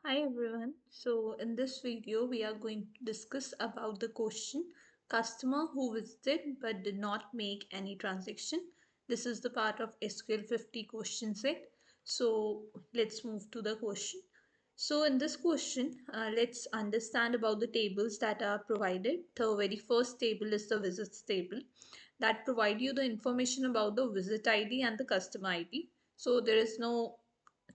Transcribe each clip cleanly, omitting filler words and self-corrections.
Hi everyone. So in this video we are going to discuss about the question customer who visited but did not make any transaction. This is the part of SQL 50 question set. So let's move to the question. So in this question, let's understand about the tables that are provided. The very first table is the visits table that provide you the information about the visit ID and the customer ID. So there is no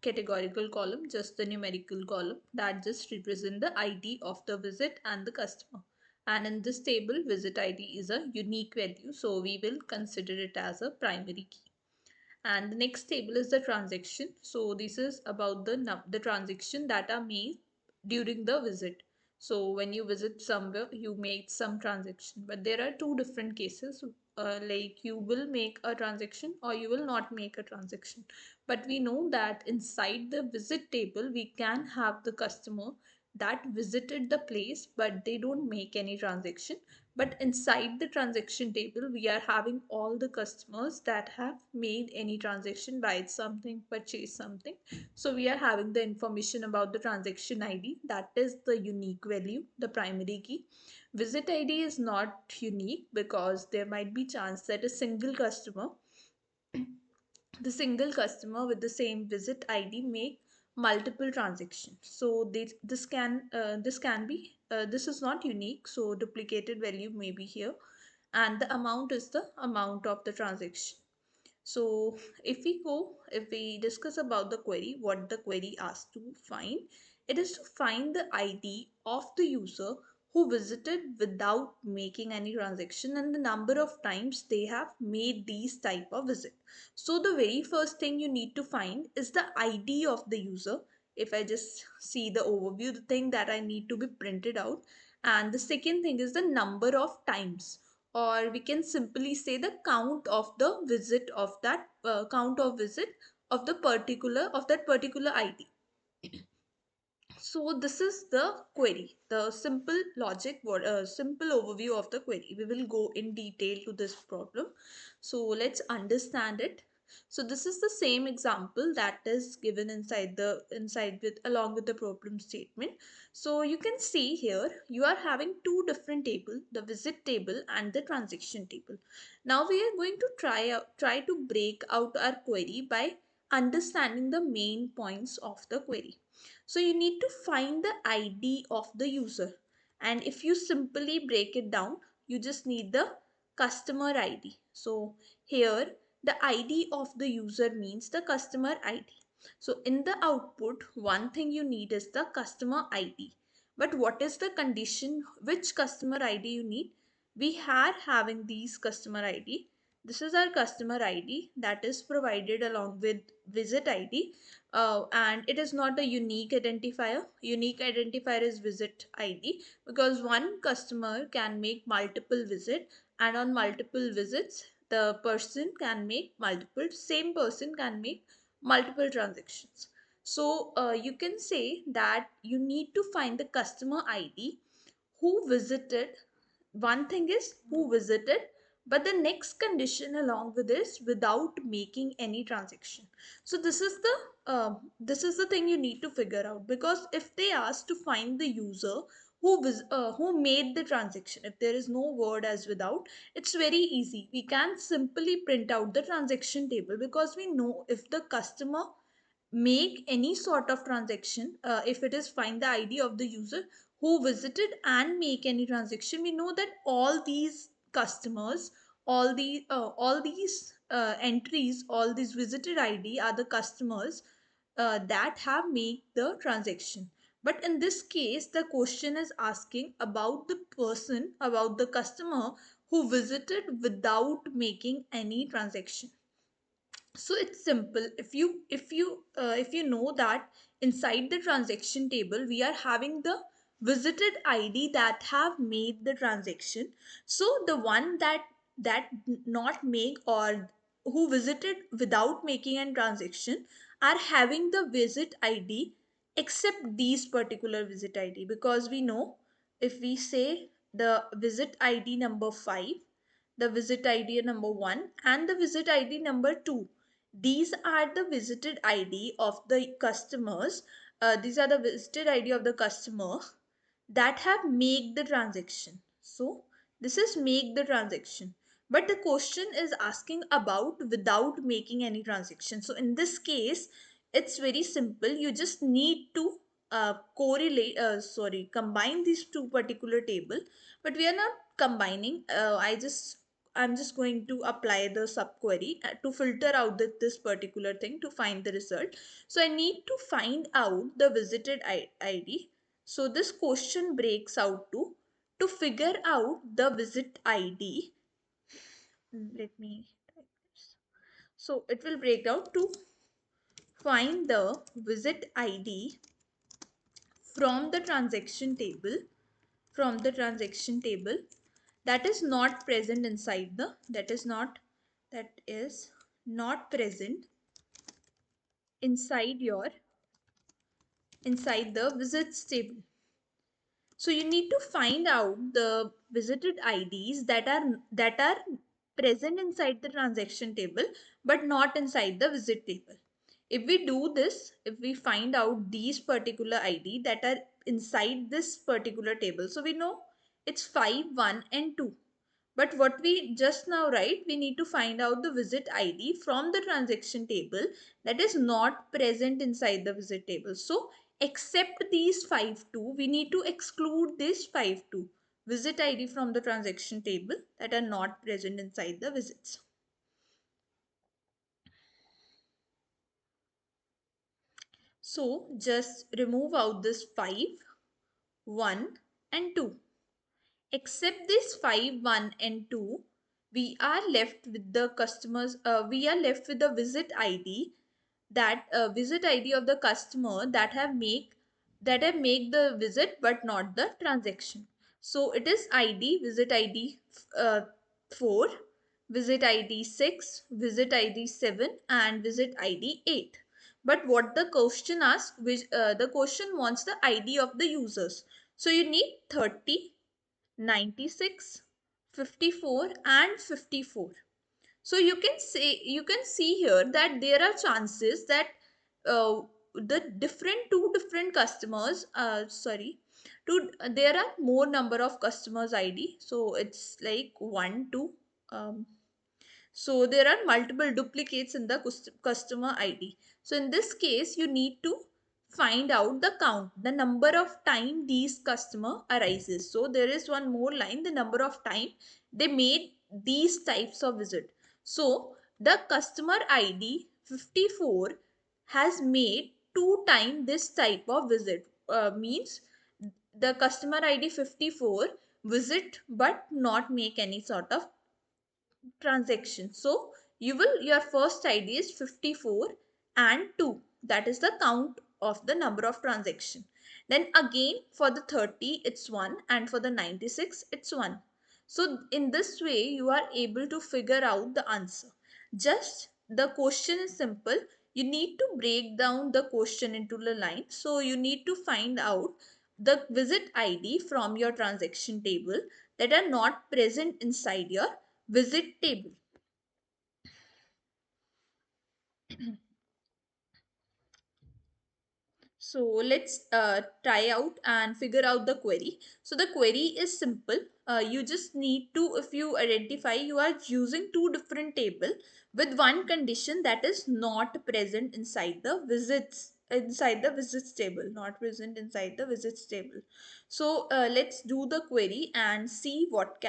categorical column, just the numerical column that just represent the ID of the visit and the customer. And in this table, visit ID is a unique value, so we will consider it as a primary key. And the next table is the transaction. So this is about the transaction that are made during the visit. So when you visit somewhere, you make some transaction, but there are two different cases. Like you will make a transaction or you will not make a transaction. But we know that inside the visit table, we can have the customer that visited the place, but they don't make any transaction. But inside the transaction table, we are having all the customers that have made any transaction, buy something, purchase something. So we are having the information about the transaction ID, that is the unique value, the primary key. Visit ID is not unique because there might be chance that the single customer with the same visit ID make multiple transactions. So this is not unique. So duplicated value may be here, and the amount is the amount of the transaction. So if we discuss about the query, what the query asks to find, it is to find the ID of the user who visited without making any transaction and the number of times they have made these type of visit. So the very first thing you need to find is the ID of the user. If I just see the overview, the thing that I need to be printed out, and the second thing is the number of times, or we can simply say the count of the visit of that count of visit of that particular ID. So this is the query, the simple logic, simple overview of the query. We will go in detail to this problem. So let's understand it. So this is the same example that is given inside with along with the problem statement. So you can see here you are having two different tables, the visit table and the transaction table. Now we are going to try to break out our query by understanding the main points of the query. So you need to find the ID of the user. And if you simply break it down, you just need the customer ID. So here the ID of the user means the customer ID. So in the output, one thing you need is the customer ID. But what is the condition? Which customer ID you need? We are having these customer ID. This is our customer ID that is provided along with visit ID, and it is not a unique identifier. Unique identifier is visit ID because one customer can make multiple visits, and on multiple visits the same person can make multiple transactions. So you can say that you need to find the customer ID who visited. One thing is who visited, but the next condition along with this without making any transaction. So this is the thing you need to figure out, because if they ask to find the user who made the transaction, if there is no word as without, it's very easy. We can simply print out the transaction table, because we know if the customer make any sort of transaction, if it is find the ID of the user who visited and make any transaction, we know that all these customers, all these entries, all these visited ID are the customers that have made the transaction. But in this case the question is asking about the person, about the customer who visited without making any transaction. So it's simple. If you know that inside the transaction table we are having the visited ID that have made the transaction. So the one that not make, or who visited without making a transaction, are having the visit ID except these particular visit ID, because we know if we say the visit ID number 5, the visit ID number 1, and the visit ID number 2, these are the visited ID of the customers these are the visited ID of the customer that have make the transaction. So this is make the transaction, but the question is asking about without making any transaction. So in this case, it's very simple. You just need to combine these two particular table, but we are not combining. I'm just going to apply the subquery to filter out this particular thing to find the result. So I need to find out the visited ID. So this question breaks out to figure out the visit ID. Let me type this. So it will break down to find the visit ID from the transaction table, from the transaction table that is not present inside the, that is not present inside your, inside the visits table. So you need to find out the visited IDs that are present inside the transaction table but not inside the visit table. If we do this, if we find out these particular ID that are inside this particular table, so we know it's 5, 1 and 2. But what we just now write, we need to find out the visit ID from the transaction table that is not present inside the visit table. So except these 5 2, we need to exclude this 5 2 visit ID from the transaction table that are not present inside the visits. So just remove out this 5, 1 and 2. Except this 5, 1 and 2, we are left with the customers, we are left with the visit ID, that visit ID of the customer that have make the visit but not the transaction. So it is ID, visit ID 4, visit ID 6, visit ID 7 and visit ID 8. But what the question asks, which the question wants the ID of the users. So you need 30, 96, 54 and 54. So you can see here that there are chances that the two different customers, there are more number of customers ID. So it's like 1 2, um, so there are multiple duplicates in the customer ID. So in this case, you need to find out the count, the number of time these customer arises. So there is one more line, the number of time they made these types of visit. So the customer ID 54 has made two time this type of visit. Means the customer ID 54 visit but not make any sort of transaction. So your first ID is 54 and 2. That is the count of the number of transaction. Then again for the 30 it's 1 and for the 96 it's 1. So in this way you are able to figure out the answer. Just the question is simple. You need to break down the question into the line. So you need to find out the visit ID from your transaction table that are not present inside your visit table. So let's try out and figure out the query. So the query is simple. You just need to, if you identify you are using two different table with one condition that is not present inside the visits table, not present inside the visits table. So let's do the query and see what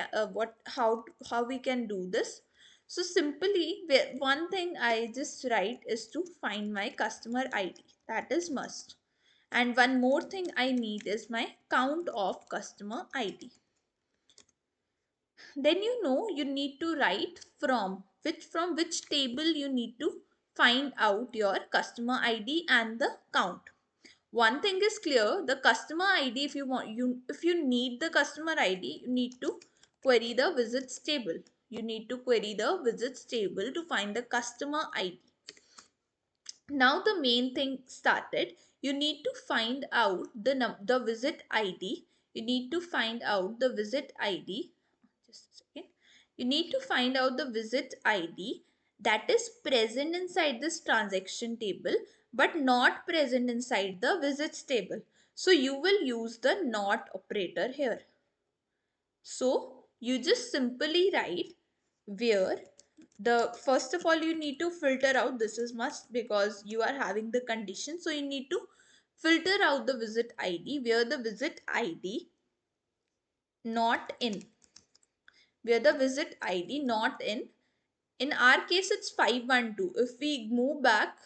how we can do this. So simply one thing I just write is to find my customer ID. That is must. And one more thing I need is my count of customer ID. Then you need to write from which table you need to find out your customer ID and the count. One thing is clear, the customer ID, if you need the customer ID, you need to query the visits table. You need to query the visits table to find the customer ID. Now the main thing started. You need to find out the visit ID. You need to find out the visit ID. Just a second. You need to find out the visit ID that is present inside this transaction table but not present inside the visits table. So you will use the not operator here. So you just simply write where the first of all you need to filter out, this is must because you are having the condition, so you need to filter out the visit id where the visit id not in, where the visit id not in our case it's 512. If we move back,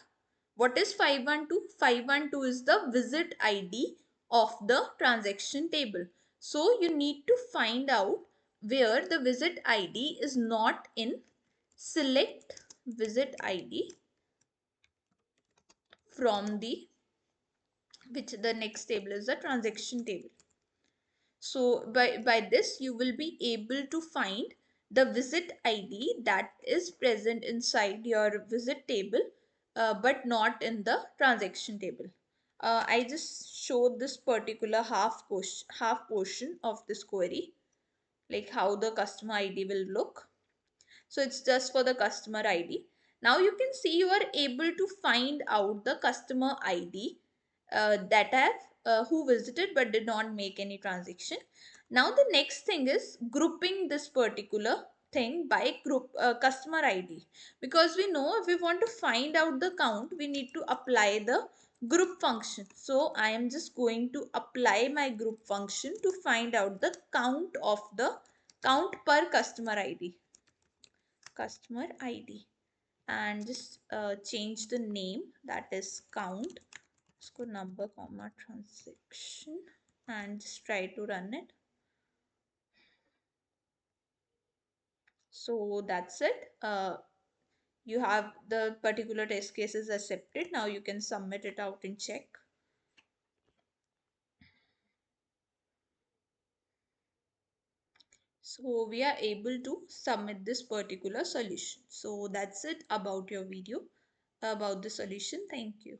what is 512? 512 is the visit id of the transaction table. So you need to find out where the visit id is not in. Select visit id from the, which the next table is the transaction table. So by this you will be able to find the visit ID that is present inside your visit table but not in the transaction table. I just showed this particular half portion of this query, like how the customer ID will look. So it's just for the customer ID. Now you can see you are able to find out the customer ID that have who visited but did not make any transaction. Now the next thing is grouping this particular thing by group customer ID, because we know if we want to find out the count we need to apply the group function. So I am just going to apply my group function to find out the count per customer ID, and just change the name, that is count इसको number comma transaction, and just try to run it. So that's it. You have the particular test cases accepted. Now you can submit it out and check. So we are able to submit this particular solution. So that's it about your video about the solution. Thank you.